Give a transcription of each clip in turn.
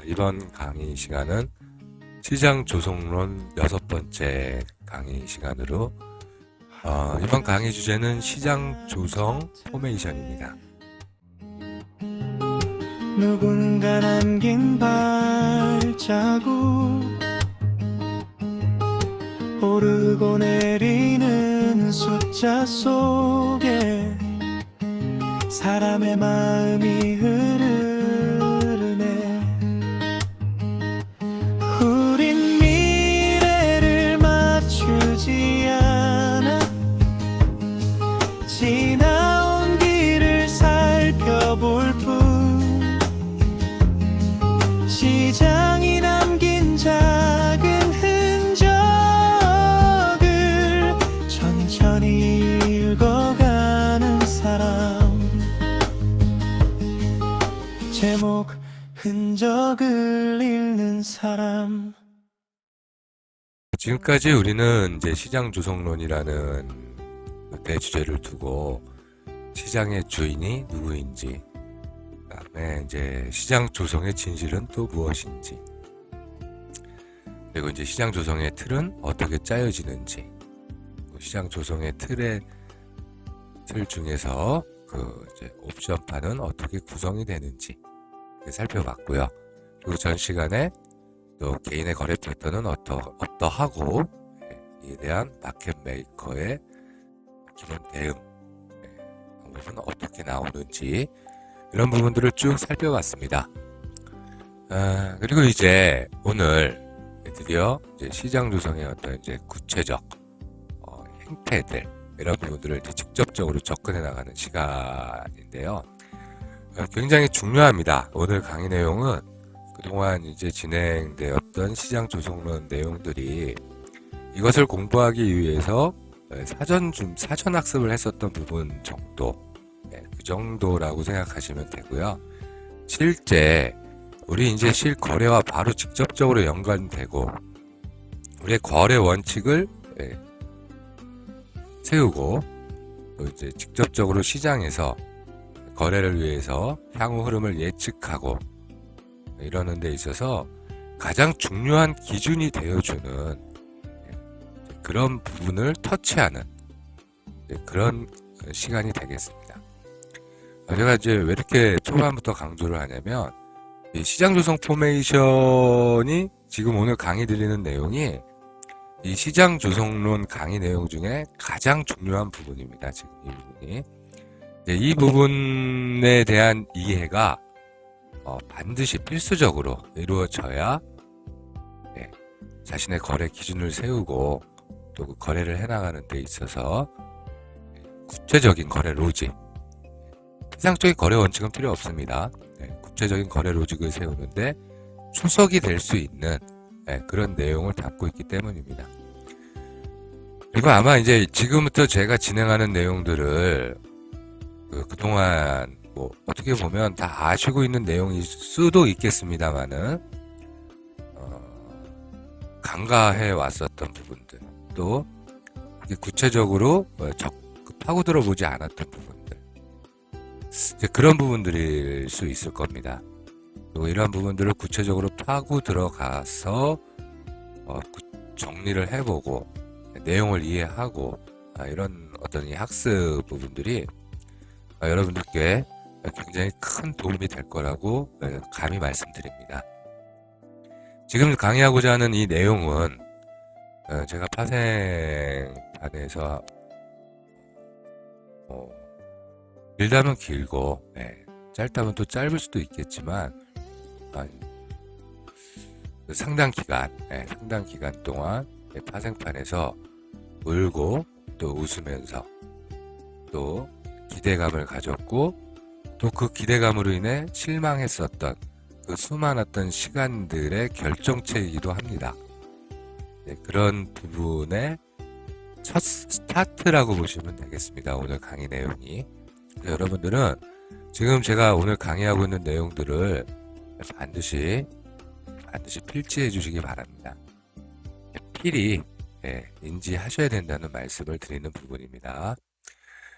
이번 강의 시간은 시장 조성론 6번째 강의 시간으로 이번 강의 주제는 시장 조성 포메이션입니다. 누군가 남긴 발자국 오르고 내리는 숫자 속에 사람의 마음이 흐르네. 우린 미래를 맞추지 않아 지나온 길을 살펴볼 뿐. 시장이 남긴 작은 흔적을 천천히 읽어가는 사람. 제목 흔적을 읽는 사람. 지금까지 우리는 이제 시장 조성론이라는 대주제를 두고 시장의 주인이 누구인지, 그다음에 이제 시장 조성의 진실은 또 무엇인지, 그리고 이제 시장 조성의 틀은 어떻게 짜여지는지, 시장 조성의 틀 중에서 그 이제 옵션판은 어떻게 구성이 되는지 살펴봤고요. 그리고 전 시간에 또 개인의 거래 패턴은 어떠하고, 이에 대한 마켓 메이커의 기본 대응 방법은 어떻게 나오는지, 이런 부분들을 쭉 살펴봤습니다. 그리고 이제 오늘 드디어 이제 시장 조성의 어떤 이제 구체적 행태들, 이런 부분들을 이제 직접적으로 접근해 나가는 시간인데요. 굉장히 중요합니다. 오늘 강의 내용은 그동안 이제 진행되었던 시장 조성론 내용들이 이것을 공부하기 위해서 사전 학습을 했었던 부분 정도, 그 정도라고 생각하시면 되고요. 실제 우리 이제 실거래와 바로 직접적으로 연관되고 우리의 거래 원칙을 세우고 또 이제 직접적으로 시장에서 거래를 위해서 향후 흐름을 예측하고 이러는 데 있어서 가장 중요한 기준이 되어주는 그런 부분을 터치하는 그런 시간이 되겠습니다. 제가 이제 왜 이렇게 초반부터 강조를 하냐면, 이 시장 조성 포메이션이 지금 오늘 강의 드리는 내용이 이 시장 조성론 강의 내용 중에 가장 중요한 부분입니다. 지금 이 부분이. 이 부분에 대한 이해가 반드시 필수적으로 이루어져야 자신의 거래 기준을 세우고 또 그 거래를 해나가는 데 있어서 구체적인 거래 로직, 세상적인 거래 원칙은 필요 없습니다. 구체적인 거래 로직을 세우는데 초석이 될 수 있는 그런 내용을 담고 있기 때문입니다. 그리고 아마 이제 지금부터 제가 진행하는 내용들을 그동안 뭐 어떻게 보면 다 아시고 있는 내용일 수도 있겠습니다만은 간과해 왔었던 부분들, 또 구체적으로 파고들어 보지 않았던 부분들, 이제 그런 부분들일 수 있을 겁니다. 그리고 이런 부분들을 구체적으로 파고 들어가서 정리를 해보고 내용을 이해하고 이런 어떤 이 학습 부분들이 여러분들께 굉장히 큰 도움이 될 거라고 감히 말씀드립니다. 지금 강의하고자 하는 이 내용은 제가 파생판에서 길다면 길고 짧다면 또 짧을 수도 있겠지만 상당 기간 동안 파생판에서 울고 또 웃으면서 또 기대감을 가졌고 또 그 기대감으로 인해 실망했었던 그 수많았던 시간들의 결정체이기도 합니다. 그런 부분의 첫 스타트라고 보시면 되겠습니다. 오늘 강의 내용이. 여러분들은 지금 제가 오늘 강의하고 있는 내용들을 반드시 필지해 주시기 바랍니다. 필히 인지하셔야 된다는 말씀을 드리는 부분입니다.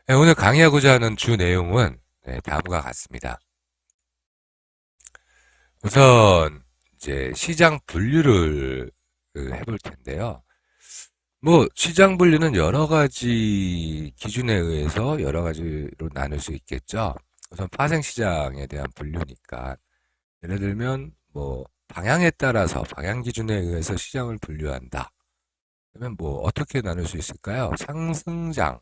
오늘 강의하고자 하는 주 내용은 다음과 같습니다. 우선 이제 시장 분류를 해볼 텐데요. 뭐 시장 분류는 여러 가지 기준에 의해서 여러 가지로 나눌 수 있겠죠. 우선 파생 시장에 대한 분류니까 예를 들면 뭐 방향에 따라서 방향 기준에 의해서 시장을 분류한다. 그러면 뭐 어떻게 나눌 수 있을까요? 상승장,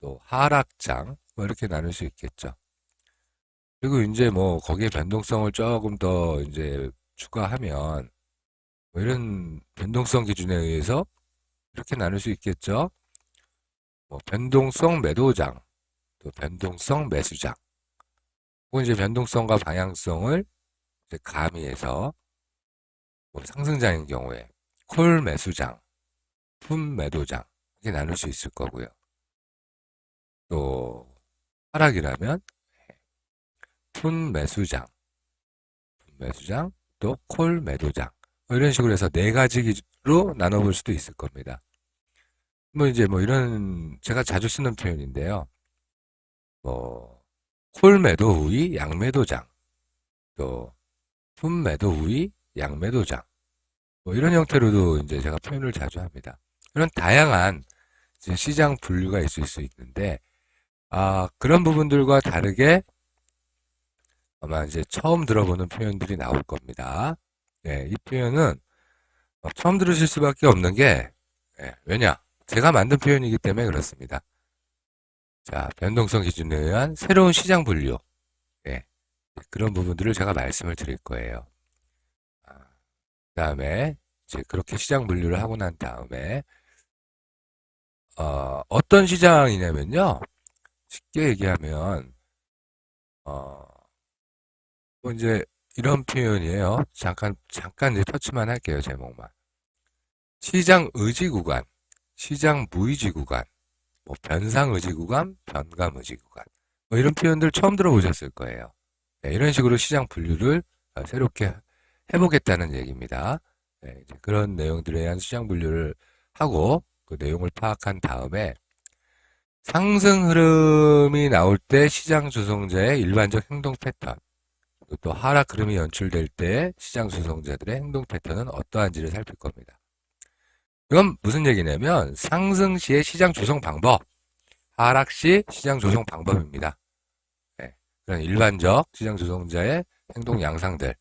또 하락장 뭐 이렇게 나눌 수 있겠죠. 그리고 이제 뭐 거기에 변동성을 조금 더 이제 추가하면 뭐 이런 변동성 기준에 의해서 이렇게 나눌 수 있겠죠. 뭐 변동성 매도장, 또 변동성 매수장. 혹은 이제 변동성과 방향성을 이제 가미해서 뭐 상승장인 경우에 콜 매수장, 품 매도장 이렇게 나눌 수 있을 거고요. 또 하락이라면 푼 매수장, 또 콜 매도장 뭐 이런 식으로 해서 네 가지로 나눠볼 수도 있을 겁니다. 뭐 이제 뭐 이런 제가 자주 쓰는 표현인데요. 뭐 콜 매도 후의 양매도장, 또 푼 매도 후의 양매도장 뭐 이런 형태로도 이제 제가 표현을 자주 합니다. 이런 다양한 이제 시장 분류가 있을 수 있는데 그런 부분들과 다르게 아마 이제 처음 들어보는 표현들이 나올 겁니다. 이 표현은 처음 들으실 수밖에 없는 게 왜냐? 제가 만든 표현이기 때문에 그렇습니다. 자, 변동성 기준에 의한 새로운 시장 분류. 그런 부분들을 제가 말씀을 드릴 거예요. 그 다음에 이제 그렇게 시장 분류를 하고 난 다음에 어떤 시장이냐면요. 쉽게 얘기하면 뭐 이제 이런 표현이에요. 잠깐 이제 터치만 할게요. 제목만. 시장 의지 구간, 시장 무의지 구간, 뭐 변상 의지 구간, 변감 의지 구간. 뭐 이런 표현들 처음 들어보셨을 거예요. 이런 식으로 시장 분류를 새롭게 해보겠다는 얘기입니다. 이제 그런 내용들에 대한 시장 분류를 하고 그 내용을 파악한 다음에 상승 흐름이 나올 때 시장 조성자의 일반적 행동 패턴, 또 하락 흐름이 연출될 때 시장 조성자들의 행동 패턴은 어떠한지를 살필 겁니다. 이건 무슨 얘기냐면 상승 시의 시장 조성 방법, 하락 시 시장 조성 방법입니다. 그런 일반적 시장 조성자의 행동 양상들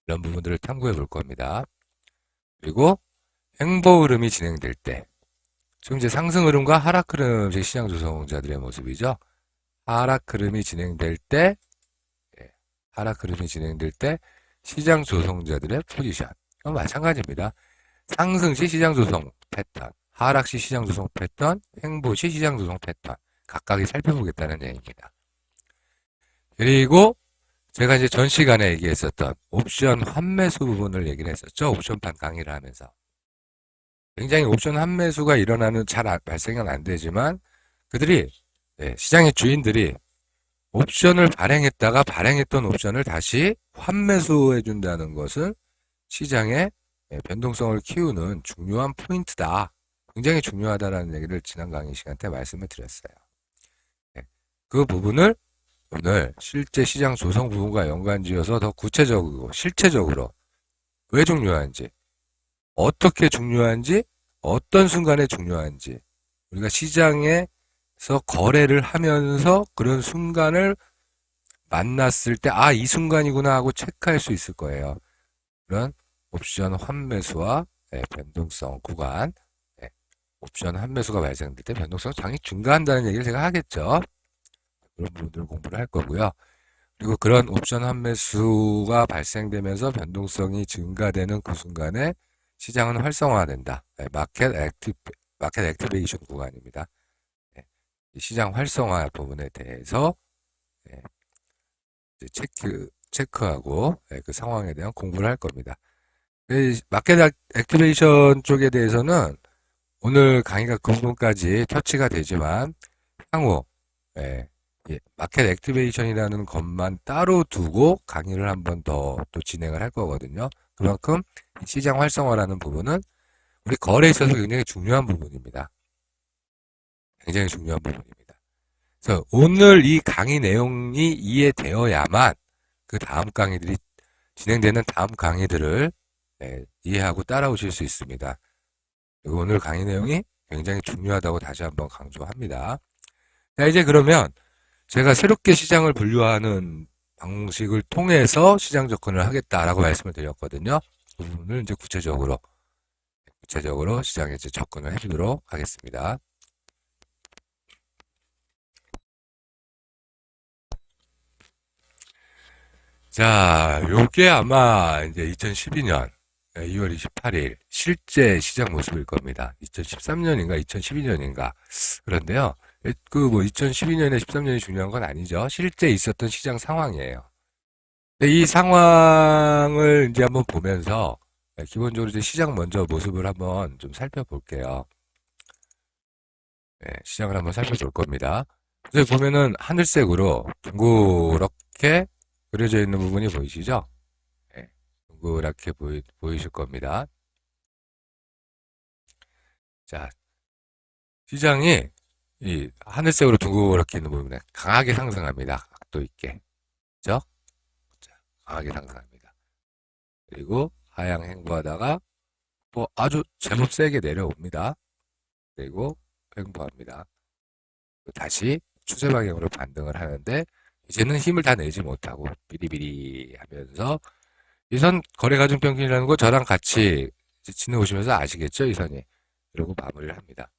이런 부분들을 탐구해 볼 겁니다. 그리고 행보 흐름이 진행될 때 지금 이제 상승 흐름과 하락 흐름 시장 조성자들의 모습이죠. 하락 흐름이 진행될 때 시장 조성자들의 포지션. 이건 마찬가지입니다. 상승 시 시장 조성 패턴, 하락 시 시장 조성 패턴, 행보 시 시장 조성 패턴. 각각이 살펴보겠다는 얘기입니다. 그리고 제가 이제 전 시간에 얘기했었던 옵션 환매수 부분을 얘기를 했었죠. 옵션판 강의를 하면서. 굉장히 옵션 환매수가 일어나는 잘 발생은 안 되지만 그들이 시장의 주인들이 옵션을 발행했다가 발행했던 옵션을 다시 환매수해 준다는 것은 시장의 변동성을 키우는 중요한 포인트다. 굉장히 중요하다라는 얘기를 지난 강의 시간 때 말씀을 드렸어요. 그 부분을 오늘 실제 시장 조성 부분과 연관지어서 더 구체적이고 실체적으로 왜 중요한지, 어떻게 중요한지, 어떤 순간에 중요한지, 우리가 시장에서 거래를 하면서 그런 순간을 만났을 때, 이 순간이구나 하고 체크할 수 있을 거예요. 그런 옵션 환매수와 변동성 구간, 옵션 환매수가 발생될 때 변동성 장이 증가한다는 얘기를 제가 하겠죠. 그런 부분들을 공부를 할 거고요. 그리고 그런 옵션 환매수가 발생되면서 변동성이 증가되는 그 순간에 시장은 활성화된다. 마켓 액티베이션 구간입니다. 시장 활성화 부분에 대해서 체크하고 그 상황에 대한 공부를 할 겁니다. 마켓 액티베이션 쪽에 대해서는 오늘 강의가 그 부분까지 터치가 되지만 향후 마켓 액티베이션이라는 것만 따로 두고 강의를 한 번 더 또 진행을 할 거거든요. 그만큼 시장 활성화라는 부분은 우리 거래에 있어서 굉장히 중요한 부분입니다. 굉장히 중요한 부분입니다. 그래서 오늘 이 강의 내용이 이해되어야만 그 다음 강의들이 진행되는 다음 강의들을 이해하고 따라오실 수 있습니다. 그리고 오늘 강의 내용이 굉장히 중요하다고 다시 한번 강조합니다. 자, 이제 그러면 제가 새롭게 시장을 분류하는 방식을 통해서 시장 접근을 하겠다라고 말씀을 드렸거든요. 그 부분을 이제 구체적으로 시장에 이제 접근을 해보도록 하겠습니다. 자, 요게 아마 이제 2012년 2월 28일 실제 시장 모습일 겁니다. 2013년인가 2012년인가. 그런데요. 그 뭐 2012년에 13년이 중요한 건 아니죠. 실제 있었던 시장 상황이에요. 이 상황을 이제 한번 보면서 기본적으로 이제 시장 먼저 모습을 한번 좀 살펴볼게요. 시장을 한번 살펴볼 겁니다. 그래서 보면은 하늘색으로 둥그렇게 그려져 있는 부분이 보이시죠? 둥그랗게 보이실 겁니다. 자, 시장이 이 하늘색으로 둥그렇게 있는 부분에 강하게 상승합니다. 각도 있게. 그죠? 자, 강하게 상승합니다. 그리고 하향 횡보하다가 뭐 아주 제법 세게 내려옵니다. 그리고 횡보합니다. 다시 추세 방향으로 반등을 하는데 이제는 힘을 다 내지 못하고 비리비리 하면서 이선 거래가중평균이라는 거 저랑 같이 지내오시면서 아시겠죠? 이 선이. 이러고 마무리를 합니다.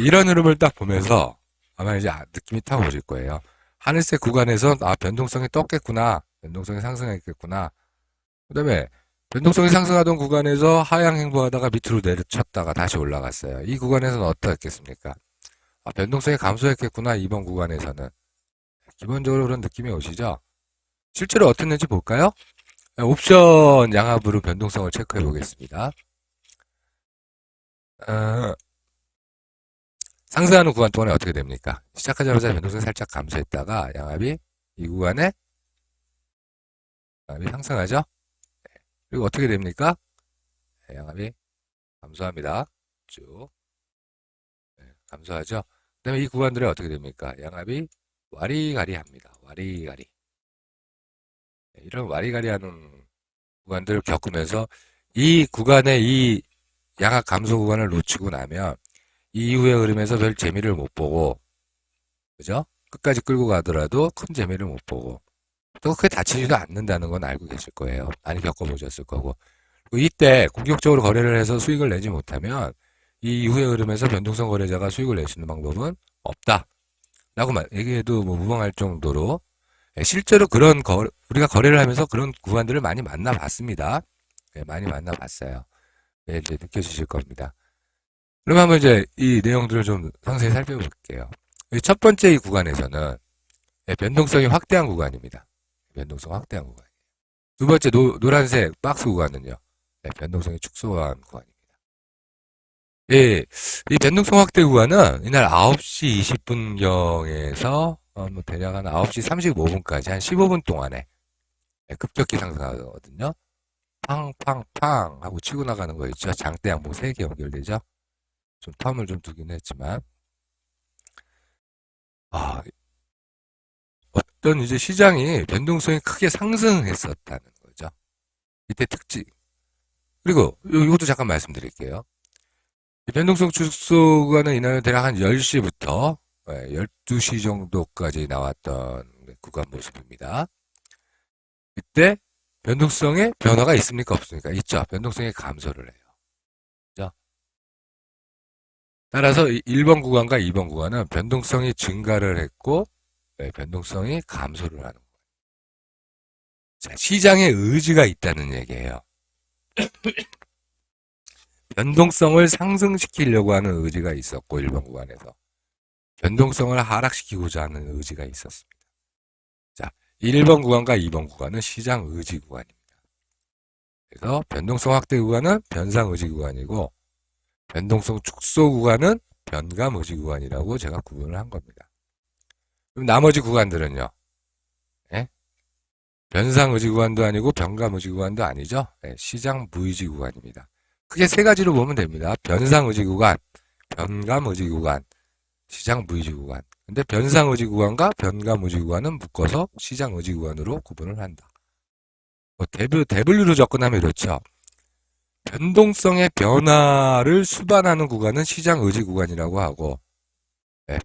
이런 흐름을 딱 보면서 아마 이제 느낌이 딱 오실 거예요. 하늘색 구간에서 변동성이 떴겠구나. 변동성이 상승했겠구나. 그 다음에 변동성이 상승하던 구간에서 하향 횡보하다가 밑으로 내려쳤다가 다시 올라갔어요. 이 구간에서는 어떻겠습니까? 변동성이 감소했겠구나. 이번 구간에서는. 기본적으로 그런 느낌이 오시죠? 실제로 어땠는지 볼까요? 옵션 양압으로 변동성을 체크해 보겠습니다. 상승하는 구간 동안에 어떻게 됩니까? 시작하자마자 변동성이 살짝 감소했다가 양압이 이 구간에 양압이 상승하죠? 그리고 어떻게 됩니까? 양압이 감소합니다. 쭉 감소하죠? 그 다음에 이 구간들이 어떻게 됩니까? 양압이 와리가리 합니다. 와리가리. 이런 와리가리 하는 구간들을 겪으면서 이 구간에 이 양압 감소 구간을 놓치고 나면 이 이후의 흐름에서 별 재미를 못 보고, 그죠? 끝까지 끌고 가더라도 큰 재미를 못 보고, 또 그게 다치지도 않는다는 건 알고 계실 거예요. 많이 겪어보셨을 거고. 이때 공격적으로 거래를 해서 수익을 내지 못하면 이 이후의 흐름에서 변동성 거래자가 수익을 낼 수 있는 방법은 없다. 라고 얘기해도 뭐 무방할 정도로 실제로 그런 우리가 거래를 하면서 그런 구간들을 많이 만나봤습니다. 많이 만나봤어요. 이제 느껴지실 겁니다. 그럼 한번 이제 이 내용들을 좀 상세히 살펴볼게요. 첫 번째 이 구간에서는 변동성이 확대한 구간입니다. 변동성 확대한 구간. 두 번째 노란색 박스 구간은요. 변동성이 축소한 구간입니다. 이 변동성 확대 구간은 이날 9시 20분경에서 뭐 대략 한 9시 35분까지 한 15분 동안에 급격히 상승하거든요. 팡팡팡 하고 치고 나가는 거 있죠. 장대 양봉 3개 연결되죠. 좀 텀을 좀 두긴 했지만 어떤 이제 시장이 변동성이 크게 상승했었다는 거죠. 이때 특징. 그리고 이것도 잠깐 말씀드릴게요. 변동성 축소 구간은 이날 대략 한 10시부터 12시 정도까지 나왔던 구간 모습입니다. 이때 변동성에 변화가 있습니까? 없습니까? 있죠. 변동성이 감소를 해요. 그죠? 따라서 1번 구간과 2번 구간은 변동성이 증가를 했고 변동성이 감소를 하는 거예요. 자, 시장에 의지가 있다는 얘기예요. 변동성을 상승시키려고 하는 의지가 있었고 1번 구간에서 변동성을 하락시키고자 하는 의지가 있었습니다. 자, 1번 구간과 2번 구간은 시장 의지 구간입니다. 그래서 변동성 확대 구간은 변상 의지 구간이고 변동성 축소 구간은 변감 의지 구간이라고 제가 구분을 한 겁니다. 그럼 나머지 구간들은요. 변상 의지 구간도 아니고 변감 의지 구간도 아니죠. 시장 무의지 구간입니다. 크게 세 가지로 보면 됩니다. 변상 의지 구간, 변감 의지 구간, 시장 무의지 구간. 근데 변상의지 구간과 변감의지 구간은 묶어서 시장의지 구간으로 구분을 한다. W로 접근하면 이렇죠. 변동성의 변화를 수반하는 구간은 시장의지 구간이라고 하고,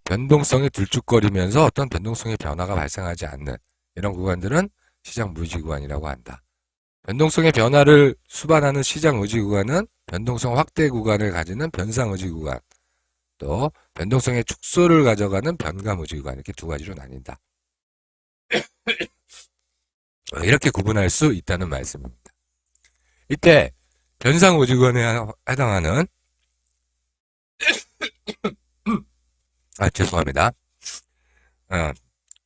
변동성이 들쭉거리면서 어떤 변동성의 변화가 발생하지 않는 이런 구간들은 시장무의지 구간이라고 한다. 변동성의 변화를 수반하는 시장의지 구간은 변동성 확대 구간을 가지는 변상의지 구간, 또 변동성의 축소를 가져가는 변감의지 구간, 이렇게 두 가지로 나뉜다. 이렇게 구분할 수 있다는 말씀입니다. 이때 변상의지 구간에 해당하는 죄송합니다.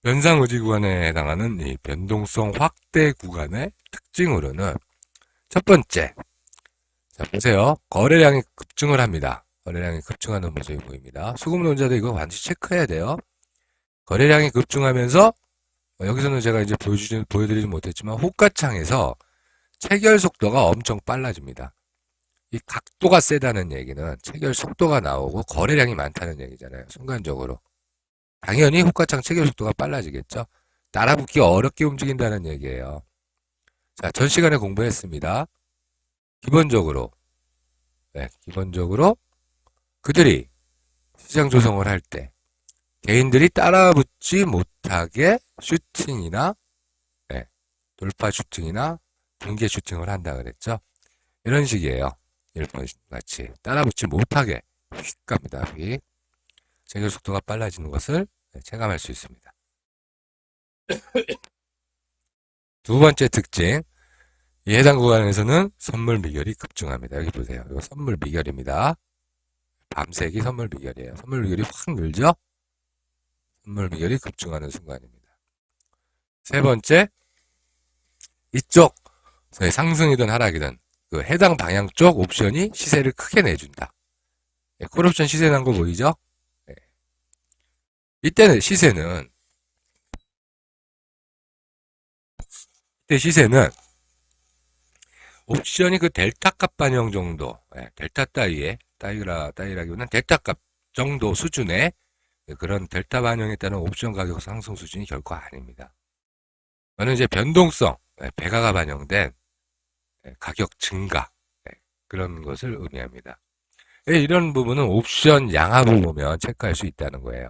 변상의지 구간에 해당하는 이 변동성 확대 구간의 특징으로는 첫 번째, 자 보세요. 거래량이 급증을 합니다. 거래량이 급증하는 모습이 보입니다. 수급론자들 이거 반드시 체크해야 돼요. 거래량이 급증하면서 여기서는 제가 이제 보여드리지 못했지만 호가창에서 체결 속도가 엄청 빨라집니다. 이 각도가 세다는 얘기는 체결 속도가 나오고 거래량이 많다는 얘기잖아요. 순간적으로. 당연히 호가창 체결 속도가 빨라지겠죠. 따라붙기 어렵게 움직인다는 얘기예요. 자, 전 시간에 공부했습니다. 기본적으로 그들이 시장 조성을 할 때 개인들이 따라붙지 못하게 슈팅이나 돌파 슈팅이나 붕괴 슈팅을 한다 그랬죠. 이런 식이에요. 1번 같이 따라붙지 못하게 휙 갑니다. 휙. 체결 속도가 빨라지는 것을 체감할 수 있습니다. 두 번째 특징, 이 해당 구간에서는 선물 미결이 급증합니다. 여기 보세요. 이거 선물 미결입니다. 밤색이 선물 미결이에요. 선물 미결이 확 늘죠? 선물 미결이 급증하는 순간입니다. 세 번째, 이쪽 상승이든 하락이든 그 해당 방향 쪽 옵션이 시세를 크게 내준다. 콜옵션 시세 난 거 보이죠? 이때 시세는 옵션이 그 델타 값 반영 정도, 델타 따위라기보다는 델타 값 정도 수준의 그런 델타 반영에 따른 옵션 가격 상승 수준이 결코 아닙니다. 저는 이제 변동성, 배가가 반영된 가격 증가, 그런 것을 의미합니다. 이런 부분은 옵션 양압을 보면 체크할 수 있다는 거예요.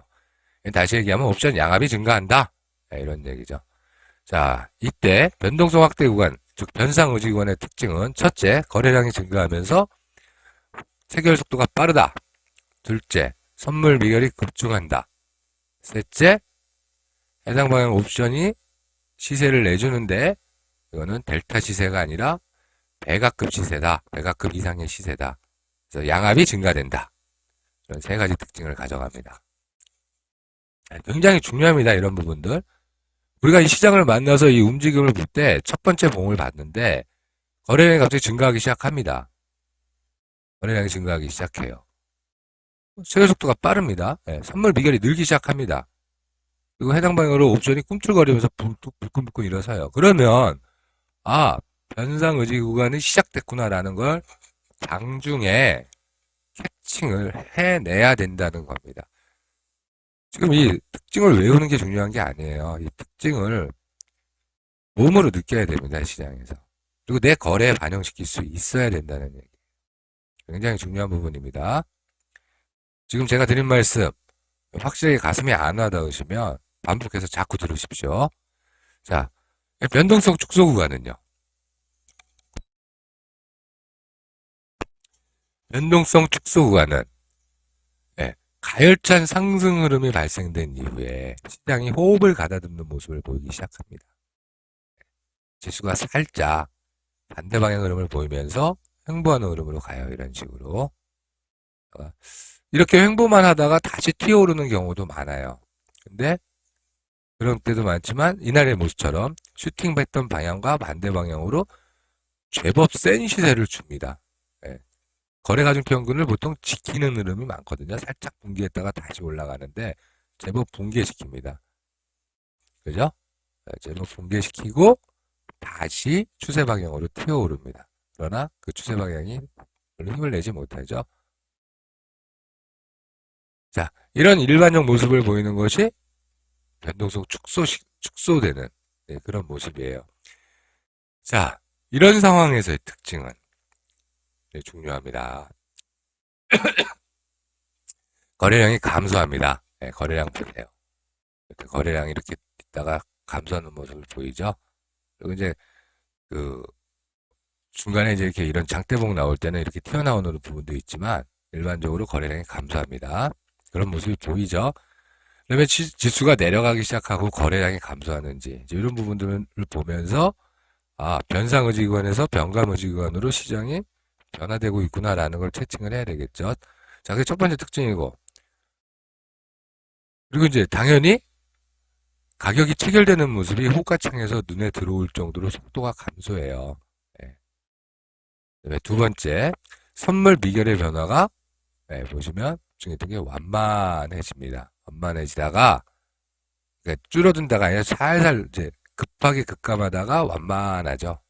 다시 얘기하면 옵션 양압이 증가한다, 이런 얘기죠. 자, 이때 변동성 확대 구간, 즉 변상의지 구간의 특징은 첫째, 거래량이 증가하면서 체결 속도가 빠르다. 둘째, 선물 미결이 급증한다. 셋째, 해당 방향 옵션이 시세를 내주는데 이거는 델타 시세가 아니라 배가급 시세다. 배가급 이상의 시세다. 그래서 양압이 증가된다. 이런 세 가지 특징을 가져갑니다. 굉장히 중요합니다. 이런 부분들. 우리가 이 시장을 만나서 이 움직임을 볼 때 첫 번째 봉을 봤는데 거래량이 갑자기 증가하기 시작합니다. 거래량이 증가하기 시작해요. 체결 속도가 빠릅니다. 선물 미결이 늘기 시작합니다. 그리고 해당 방향으로 옵션이 꿈틀거리면서 불끈불끈 일어서요. 그러면 변상 의지 구간이 시작됐구나라는 걸 장중에 캐칭을 해내야 된다는 겁니다. 지금 이 특징을 외우는 게 중요한 게 아니에요. 이 특징을 몸으로 느껴야 됩니다. 시장에서. 그리고 내 거래에 반영시킬 수 있어야 된다는 얘기. 굉장히 중요한 부분입니다. 지금 제가 드린 말씀 확실히 가슴에 안 와닿으시면 반복해서 자꾸 들으십시오. 자, 변동성 축소 구간은요. 변동성 축소 구간은 가열찬 상승 흐름이 발생된 이후에 시장이 호흡을 가다듬는 모습을 보이기 시작합니다. 지수가 살짝 반대 방향 흐름을 보이면서 횡보하는 흐름으로 가요. 이런 식으로. 이렇게 횡보만 하다가 다시 튀어오르는 경우도 많아요. 근데 그런 때도 많지만 이날의 모습처럼 슈팅했던 방향과 반대 방향으로 제법 센 시세를 줍니다. 거래가중 평균을 보통 지키는 흐름이 많거든요. 살짝 붕괴했다가 다시 올라가는데 제법 붕괴시킵니다. 그죠? 제법 붕괴시키고 다시 추세 방향으로 튀어오릅니다. 그러나 그 추세 방향이 별로 힘을 내지 못하죠. 자, 이런 일반적 모습을 보이는 것이 변동성 축소되는 그런 모습이에요. 자, 이런 상황에서의 특징은 중요합니다. 거래량이 감소합니다. 거래량 보세요. 거래량이 이렇게 있다가 감소하는 모습을 보이죠? 그리고 이제 그 중간에 이제 이렇게 이런 장대봉 나올 때는 이렇게 튀어나오는 부분도 있지만 일반적으로 거래량이 감소합니다. 그런 모습이 보이죠? 그러면 지수가 내려가기 시작하고 거래량이 감소하는지 이런 부분들을 보면서 변상의지기관에서 변감의지기관으로 시장이 변화되고 있구나라는 걸 채팅을 해야 되겠죠. 자, 그게 첫 번째 특징이고, 그리고 이제 당연히 가격이 체결되는 모습이 호가창에서 눈에 들어올 정도로 속도가 감소해요. 두 번째, 선물 미결의 변화가 보시면 중요했던 게 완만해집니다. 완만해지다가 그러니까 줄어든다가 아니라 살살 이제 급하게 급감하다가 완만하죠.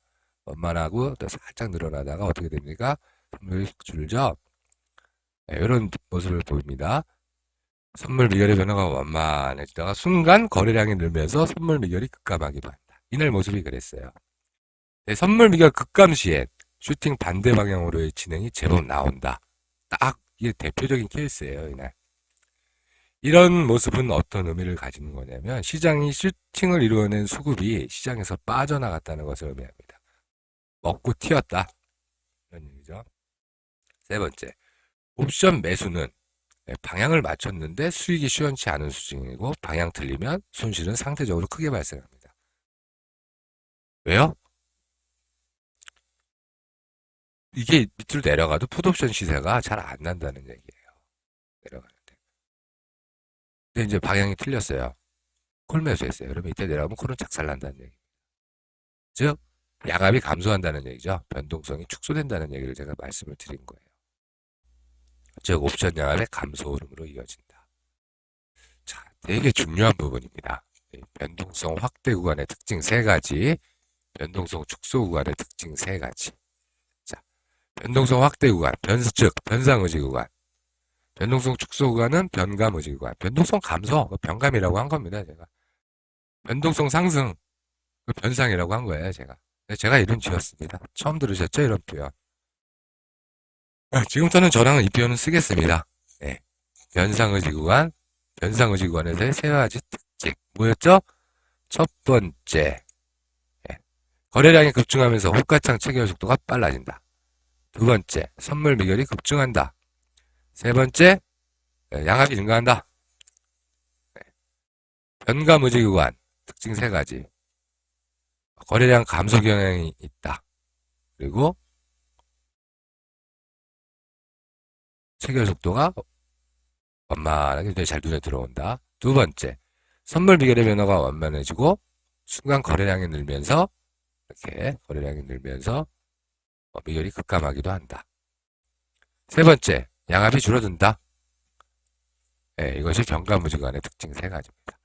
완만하고 또 살짝 늘어나다가 어떻게 됩니까? 선물이 줄죠. 이런 모습을 보입니다. 선물 미결의 변화가 완만해지다가 순간 거래량이 늘면서 선물 미결이 급감하기도 한다. 이날 모습이 그랬어요. 선물 미결 급감 시에 슈팅 반대 방향으로의 진행이 제법 나온다. 딱 이게 대표적인 케이스예요, 이날. 이런 모습은 어떤 의미를 가지는 거냐면 시장이 슈팅을 이루어낸 수급이 시장에서 빠져나갔다는 것을 의미합니다. 먹고 튀었다. 이런 얘기죠. 세 번째, 옵션 매수는 방향을 맞췄는데 수익이 시원치 않은 수준이고 방향 틀리면 손실은 상대적으로 크게 발생합니다. 왜요? 이게 밑으로 내려가도 풋옵션 시세가 잘 안 난다는 얘기예요. 내려가는데. 근데 이제 방향이 틀렸어요. 콜 매수했어요. 그러면 이때 내려가면 콜은 작살난다는 얘기. 즉, 양압이 감소한다는 얘기죠. 변동성이 축소된다는 얘기를 제가 말씀을 드린 거예요. 즉, 옵션 양압의 감소 흐름으로 이어진다. 자, 되게 중요한 부분입니다. 변동성 확대 구간의 특징 3가지, 변동성 축소 구간의 특징 3가지. 변동성 확대 구간, 즉 변상의지 구간. 변동성 축소 구간은 변감의지 구간. 변동성 감소, 변감이라고 한 겁니다, 제가. 변동성 상승, 변상이라고 한 거예요, 제가. 제가 이름 지었습니다. 처음 들으셨죠, 이런 표현. 지금부터는 저랑은 이 표현을 쓰겠습니다. 네. 변상의지 구간, 변상의지 구간에서의 3가지 특징. 뭐였죠? 첫 번째, 거래량이 급증하면서 호가창 체결 속도가 빨라진다. 두 번째, 선물 미결이 급증한다. 세 번째, 양압이 증가한다. 변감의지 구간, 특징 3가지. 거래량 감소 경향이 있다. 그리고 체결 속도가 완만하게 잘 눈에 들어온다. 두 번째, 선물 미결의 변화가 완만해지고 순간 거래량이 늘면서 이렇게 거래량이 늘면서 미결이 급감하기도 한다. 세 번째, 양압이 줄어든다. 이것이 변감의지 구간의 특징 3가지입니다.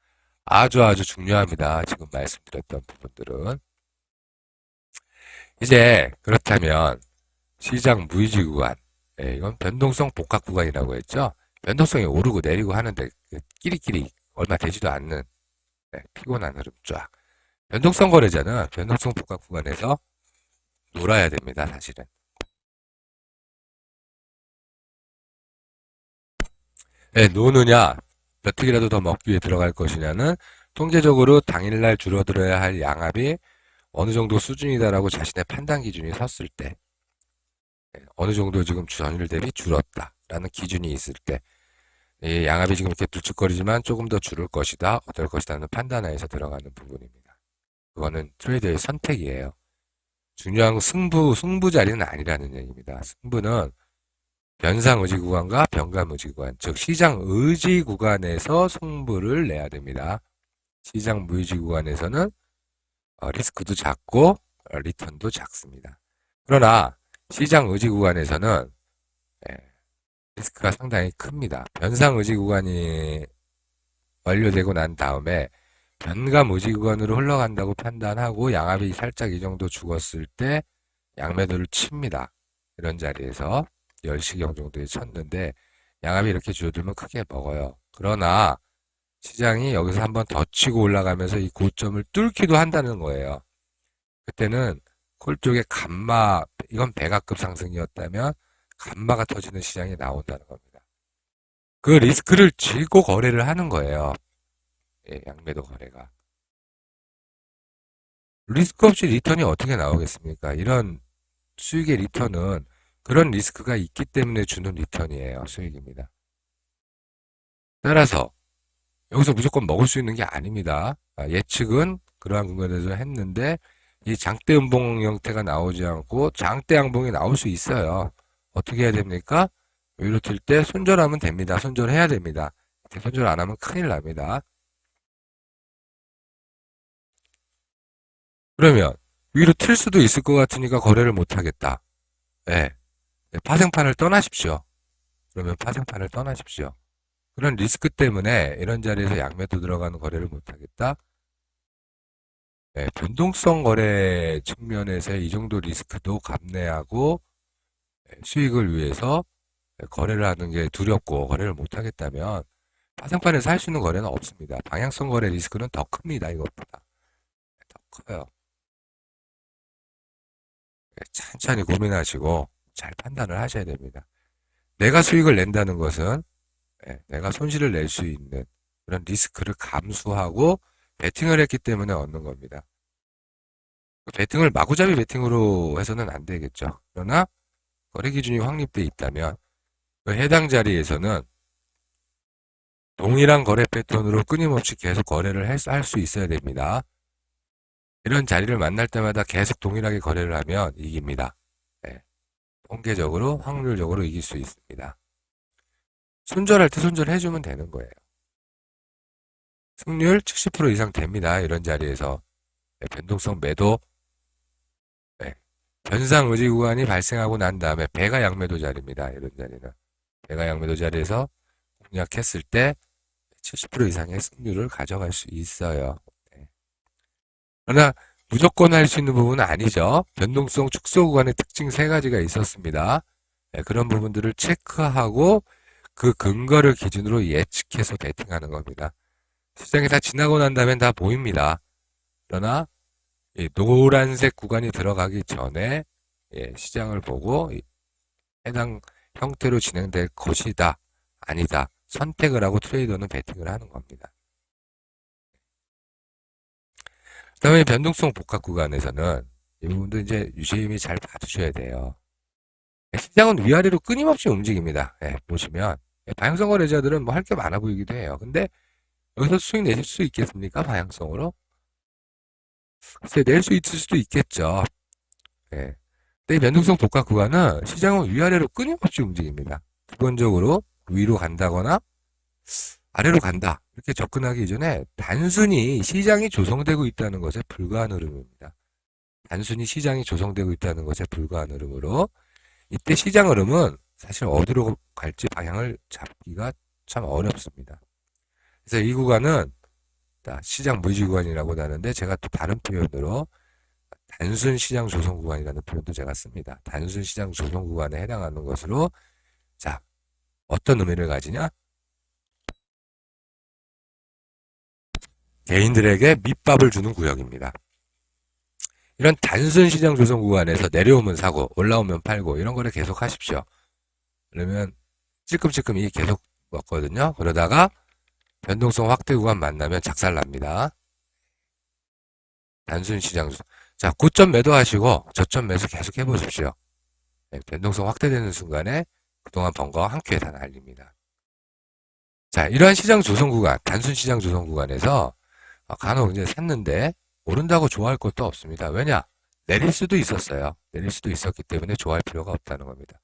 아주 중요합니다. 지금 말씀드렸던 부분들은. 이제 그렇다면 시장 무의지 구간, 이건 변동성 복합 구간이라고 했죠. 변동성이 오르고 내리고 하는데 끼리끼리 얼마 되지도 않는 피곤한 흐름 쫙. 변동성 거래자는 변동성 복합 구간에서 놀아야 됩니다, 사실은. 노느냐, 몇 틱이라도 더 먹기 위해 들어갈 것이냐는 통계적으로 당일날 줄어들어야 할 양압이 어느 정도 수준이다라고 자신의 판단 기준이 섰을 때, 어느 정도 지금 전일 대비 줄었다라는 기준이 있을 때, 이 양압이 지금 이렇게 들쭉거리지만 조금 더 줄을 것이다, 어떨 것이다는 판단하에서 들어가는 부분입니다. 그거는 트레이더의 선택이에요. 중요한 건 승부 자리는 아니라는 얘기입니다. 승부는 변상의지 구간과 변감의지 구간, 즉 시장의지 구간에서 승부를 내야 됩니다. 시장 무의지 구간에서는 리스크도 작고 리턴도 작습니다. 그러나 시장의지 구간에서는 리스크가 상당히 큽니다. 변상의지 구간이 완료되고 난 다음에 변감의지 구간으로 흘러간다고 판단하고 양압이 살짝 이 정도 죽었을 때 양매도를 칩니다. 이런 자리에서 10시경 정도에 쳤는데 양압이 이렇게 줄어들면 크게 먹어요. 그러나 시장이 여기서 한번 더 치고 올라가면서 이 고점을 뚫기도 한다는 거예요. 그때는 콜 쪽에 감마, 이건 배가급 상승이었다면 감마가 터지는 시장이 나온다는 겁니다. 그 리스크를 쥐고 거래를 하는 거예요. 예, 양매도 거래가. 리스크 없이 리턴이 어떻게 나오겠습니까? 이런 수익의 리턴은 그런 리스크가 있기 때문에 주는 리턴이에요. 수익입니다. 따라서 여기서 무조건 먹을 수 있는 게 아닙니다. 예측은 그러한 근거에서 했는데 이 장대 음봉 형태가 나오지 않고 장대 양봉이 나올 수 있어요. 어떻게 해야 됩니까? 위로 튈 때 손절하면 됩니다. 손절해야 됩니다. 손절 안 하면 큰일 납니다. 그러면 위로 튈 수도 있을 것 같으니까 거래를 못 하겠다. 네. 파생판을 떠나십시오. 그러면 파생판을 떠나십시오. 그런 리스크 때문에 이런 자리에서 양매도 들어가는 거래를 못 하겠다. 네, 변동성 거래 측면에서의 이 정도 리스크도 감내하고 수익을 위해서 거래를 하는 게 두렵고 거래를 못 하겠다면 파생판에서 할 수 있는 거래는 없습니다. 방향성 거래 리스크는 더 큽니다. 이것보다. 더 커요. 천천히 고민하시고 잘 판단을 하셔야 됩니다. 내가 수익을 낸다는 것은 내가 손실을 낼 수 있는 그런 리스크를 감수하고 베팅을 했기 때문에 얻는 겁니다. 베팅을 마구잡이 베팅으로 해서는 안 되겠죠. 그러나 거래 기준이 확립되어 있다면 그 해당 자리에서는 동일한 거래 패턴으로 끊임없이 계속 거래를 할 수 있어야 됩니다. 이런 자리를 만날 때마다 계속 동일하게 거래를 하면 이깁니다. 네. 통계적으로 확률적으로 이길 수 있습니다. 손절할 때 손절해주면 되는 거예요. 승률 70% 이상 됩니다. 이런 자리에서 변동성 매도 변상 의지 구간이 발생하고 난 다음에 배가 양매도 자리입니다. 이런 자리는 배가 양매도 자리에서 공략했을 때 70% 이상의 승률을 가져갈 수 있어요. 그러나 무조건 할 수 있는 부분은 아니죠. 변동성 축소 구간의 특징 3가지가 있었습니다. 그런 부분들을 체크하고 그 근거를 기준으로 예측해서 베팅하는 겁니다. 시장이 다 지나고 난 다음엔 다 보입니다. 그러나 이 노란색 구간이 들어가기 전에 시장을 보고 해당 형태로 진행될 것이다, 아니다 선택을 하고 트레이더는 베팅을 하는 겁니다. 그 다음에 변동성 복합 구간에서는 이 부분도 이제 유심히 잘 봐두셔야 돼요. 시장은 위아래로 끊임없이 움직입니다. 보시면 방향성 거래자들은 뭐 할 게 많아 보이기도 해요. 근데 여기서 수익 내실 수 있겠습니까? 방향성으로? 글쎄 낼 수 있을 수도 있겠죠. 근데 이 변동성 복합 구간은 시장은 위아래로 끊임없이 움직입니다. 기본적으로 위로 간다거나 아래로 간다 이렇게 접근하기 이전에 단순히 시장이 조성되고 있다는 것에 불과한 흐름입니다. 단순히 시장이 조성되고 있다는 것에 불과한 흐름으로 이때 시장 흐름은 사실 어디로 갈지 방향을 잡기가 참 어렵습니다. 그래서 이 구간은 시장 무지 구간이라고 하는데 제가 또 다른 표현으로 단순 시장 조성 구간이라는 표현도 제가 씁니다. 단순 시장 조성 구간에 해당하는 것으로 자 어떤 의미를 가지냐? 개인들에게 밑밥을 주는 구역입니다. 이런 단순 시장 조성 구간에서 내려오면 사고 올라오면 팔고 이런 거를 계속 하십시오. 그러면 찔끔찔끔 이게 계속 먹거든요. 그러다가 변동성 확대 구간 만나면 작살납니다. 단순 시장 조성. 자, 고점 매도하시고 저점 매수 계속 해보십시오. 변동성 확대되는 순간에 그동안 번 거 한 큐에 다 날립니다. 자, 이러한 시장 조성 구간, 단순 시장 조성 구간에서 간혹 이제 샀는데 오른다고 좋아할 것도 없습니다. 왜냐? 내릴 수도 있었어요. 내릴 수도 있었기 때문에 좋아할 필요가 없다는 겁니다.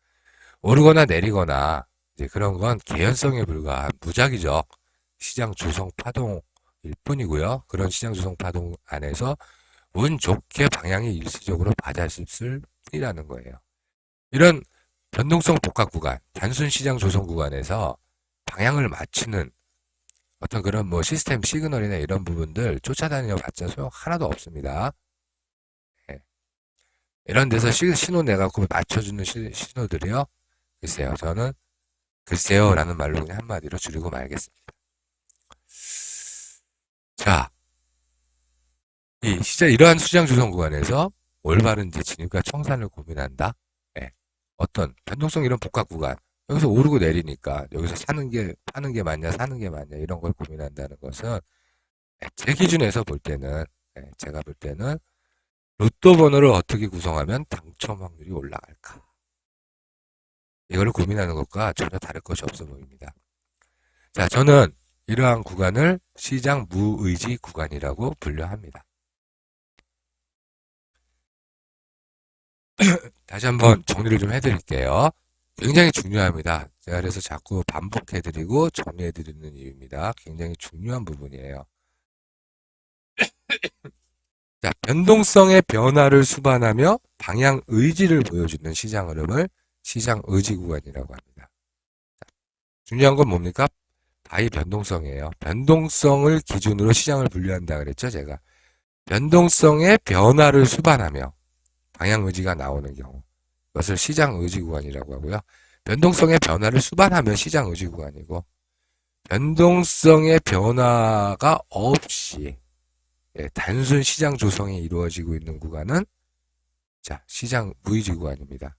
오르거나 내리거나 이제 그런 건 개연성에 불과한 무작위적 시장 조성 파동일 뿐이고요. 그런 시장 조성 파동 안에서 운 좋게 방향이 일시적으로 맞았을 뿐이라는 거예요. 이런 변동성 복합 구간, 단순 시장 조성 구간에서 방향을 맞추는 어떤 그런 뭐 시스템 시그널이나 이런 부분들 쫓아다녀 봤자 소용 하나도 없습니다. 이런 데서 신호 내갖고 맞춰주는 신호들이요. 글쎄요. 저는 글쎄요 라는 말로 그냥 한마디로 줄이고 말겠습니다. 이러한 시장 조성 구간에서 올바른 이제 진입과 청산을 고민한다. 예. 어떤 변동성 이런 복합 구간. 여기서 오르고 내리니까 여기서 파는 게 맞냐, 사는 게 맞냐 이런 걸 고민한다는 것은 제 기준에서 볼 때는 제가 볼 때는 로또 번호를 어떻게 구성하면 당첨 확률이 올라갈까? 이거를 고민하는 것과 전혀 다를 것이 없어 보입니다. 자, 저는 이러한 구간을 시장 무의지 구간이라고 분류합니다. 다시 한번 정리를 좀 해드릴게요. 굉장히 중요합니다. 제가 그래서 자꾸 반복해드리고 정리해드리는 이유입니다. 굉장히 중요한 부분이에요. 자, 변동성의 변화를 수반하며 방향 의지를 보여주는 시장 흐름을 시장 의지 구간이라고 합니다. 자, 중요한 건 뭡니까? 바이 변동성이에요. 변동성을 기준으로 시장을 분류한다 그랬죠, 제가. 변동성의 변화를 수반하며 방향 의지가 나오는 경우. 이것을 시장 의지 구간이라고 하고요. 변동성의 변화를 수반하면 시장 의지 구간이고, 변동성의 변화가 없이 단순 시장 조성이 이루어지고 있는 구간은 자, 시장 무의지 구간입니다.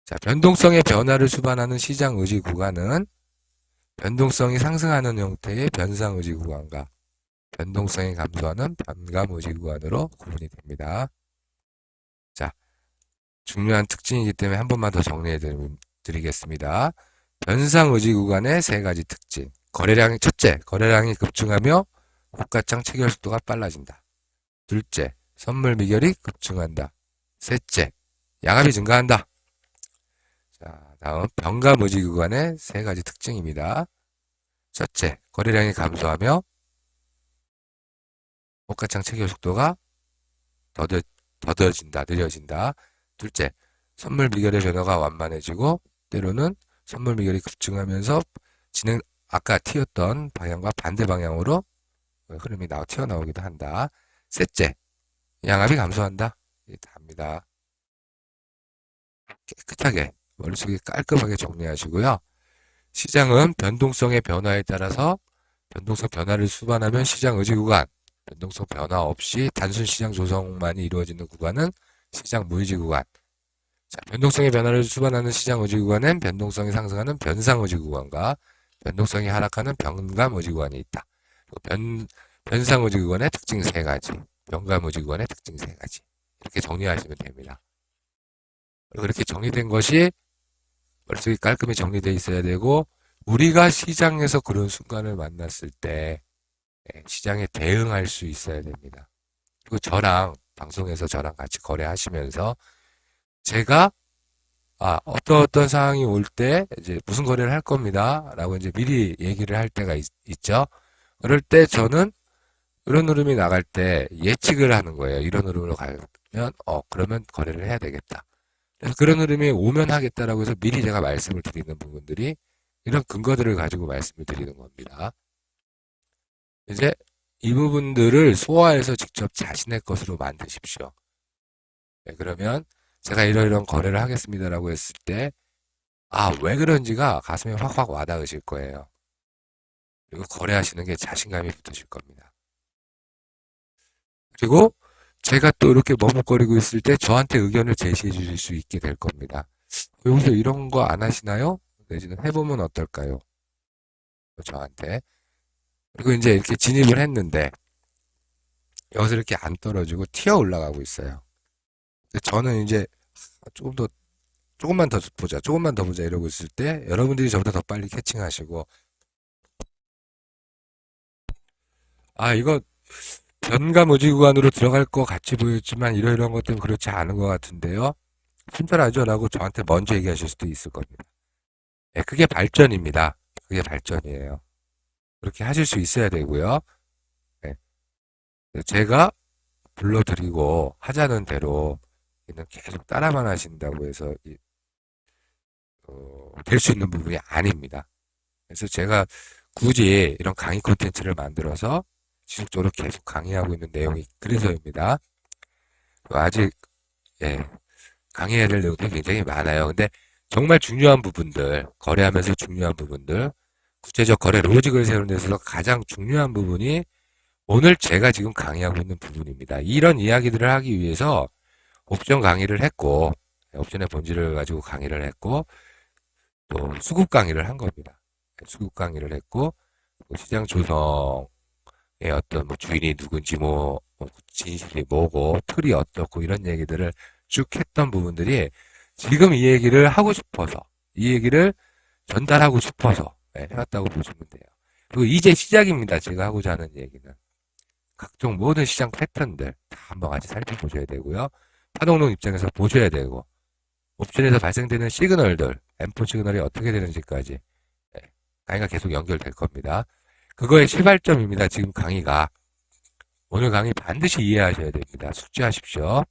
자, 변동성의 변화를 수반하는 시장 의지 구간은 변동성이 상승하는 형태의 변상 의지 구간과 변동성이 감소하는 변감 의지 구간으로 구분이 됩니다. 자, 중요한 특징이기 때문에 한 번만 더 정리해 드리겠습니다. 변상 의지 구간의 세 가지 특징. 첫째, 거래량이 급증하며 호가창 체결 속도가 빨라진다. 둘째, 선물 미결이 급증한다. 셋째, 양압이 증가한다. 자, 다음 변감 의지 구간의 세 가지 특징입니다. 첫째, 거래량이 감소하며 호가창 체결 속도가 더뎌진다, 느려진다. 둘째, 선물 미결의 변화가 완만해지고 때로는 선물 미결이 급증하면서 아까 튀었던 방향과 반대 방향으로 흐름이 튀어나오기도 한다. 셋째, 양압이 감소한다. 이게 답니다. 깨끗하게 머릿속에 깔끔하게 정리하시고요. 시장은 변동성의 변화에 따라서 변동성 변화를 수반하면 시장 의지 구간, 변동성 변화 없이 단순 시장 조성만이 이루어지는 구간은 시장 무의지 구간. 자, 변동성의 변화를 수반하는 시장 의지 구간엔 변동성이 상승하는 변상 의지 구간과 변동성이 하락하는 변감 의지 구간이 있다. 변상 의지 구간의 특징 세 가지, 변감 의지 구간의 특징 세 가지. 이렇게 정리하시면 됩니다. 그리고 이렇게 정리된 것이 머릿속에 깔끔히 정리되어 있어야 되고, 우리가 시장에서 그런 순간을 만났을 때 시장에 대응할 수 있어야 됩니다. 그리고 방송에서 저랑 같이 거래하시면서 제가 어떤 상황이 올 때 이제 무슨 거래를 할 겁니다. 라고 이제 미리 얘기를 할 때가 있죠. 그럴 때 저는 이런 흐름이 나갈 때 예측을 하는 거예요. 이런 흐름으로 가면 그러면 거래를 해야 되겠다. 그래서 그런 흐름이 오면 하겠다라고 해서 미리 제가 말씀을 드리는 부분들이 이런 근거들을 가지고 말씀을 드리는 겁니다. 이제 이 부분들을 소화해서 직접 자신의 것으로 만드십시오. 네, 그러면 제가 이런 거래를 하겠습니다라고 했을 때 왜 그런지가 가슴에 확확 와닿으실 거예요. 그리고 거래하시는 게 자신감이 붙으실 겁니다. 그리고 제가 또 이렇게 머뭇거리고 있을 때 저한테 의견을 제시해 주실 수 있게 될 겁니다. 여기서 이런 거 안 하시나요? 내지는 해보면 어떨까요? 저한테. 그리고 이제 이렇게 진입을 했는데 여기서 이렇게 안 떨어지고 튀어 올라가고 있어요. 저는 이제 조금만 더 보자 이러고 있을 때 여러분들이 저보다 더 빨리 캐칭하시고 이거 변감 의지 구간으로 들어갈 것 같이 보였지만 이러이러한 것 때문에 그렇지 않은 것 같은데요. 친절하죠? 라고 저한테 먼저 얘기하실 수도 있을 겁니다. 네, 그게 발전입니다. 그게 발전이에요. 그렇게 하실 수 있어야 되고요. 네. 제가 불러드리고 하자는 대로 계속 따라만 하신다고 해서 될 수 있는 부분이 아닙니다. 그래서 제가 굳이 이런 강의 콘텐츠를 만들어서 지속적으로 계속 강의하고 있는 내용이 그래서입니다. 아직 강의해야 될 내용들이 굉장히 많아요. 근데 정말 중요한 부분들, 거래하면서 중요한 부분들, 구체적 거래 로직을 세우는 데서 가장 중요한 부분이 오늘 제가 지금 강의하고 있는 부분입니다. 이런 이야기들을 하기 위해서 옵션 강의를 했고, 옵션의 본질을 가지고 강의를 했고, 또 수급 강의를 한 겁니다. 수급 강의를 했고, 시장 조성의 어떤 뭐 주인이 누군지 진실이 뭐고 틀이 어떻고 이런 얘기들을 쭉 했던 부분들이 지금 이 얘기를 하고 싶어서 이 얘기를 전달하고 싶어서 해왔다고 보시면 돼요. 그리고 이제 시작입니다. 제가 하고자 하는 얘기는 각종 모든 시장 패턴들 다 한번 같이 살펴보셔야 되고요. 파동론 입장에서 보셔야 되고 옵션에서 발생되는 시그널들 M4 시그널이 어떻게 되는지까지 강의가 계속 연결될 겁니다. 그거의 시발점입니다. 지금 강의가. 오늘 강의 반드시 이해하셔야 됩니다. 숙지하십시오.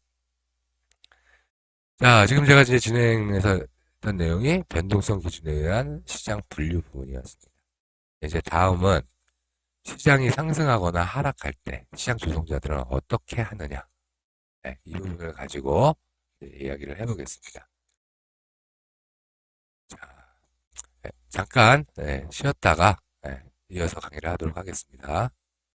자, 지금 제가 이제 진행해서 했던 내용이 변동성 기준에 의한 시장 분류 부분이었습니다. 이제 다음은 시장이 상승하거나 하락할 때 시장 조성자들은 어떻게 하느냐. 이 부분을 가지고 이야기를 해보겠습니다. 자, 잠깐 쉬었다가 이어서 강의를 하도록 하겠습니다.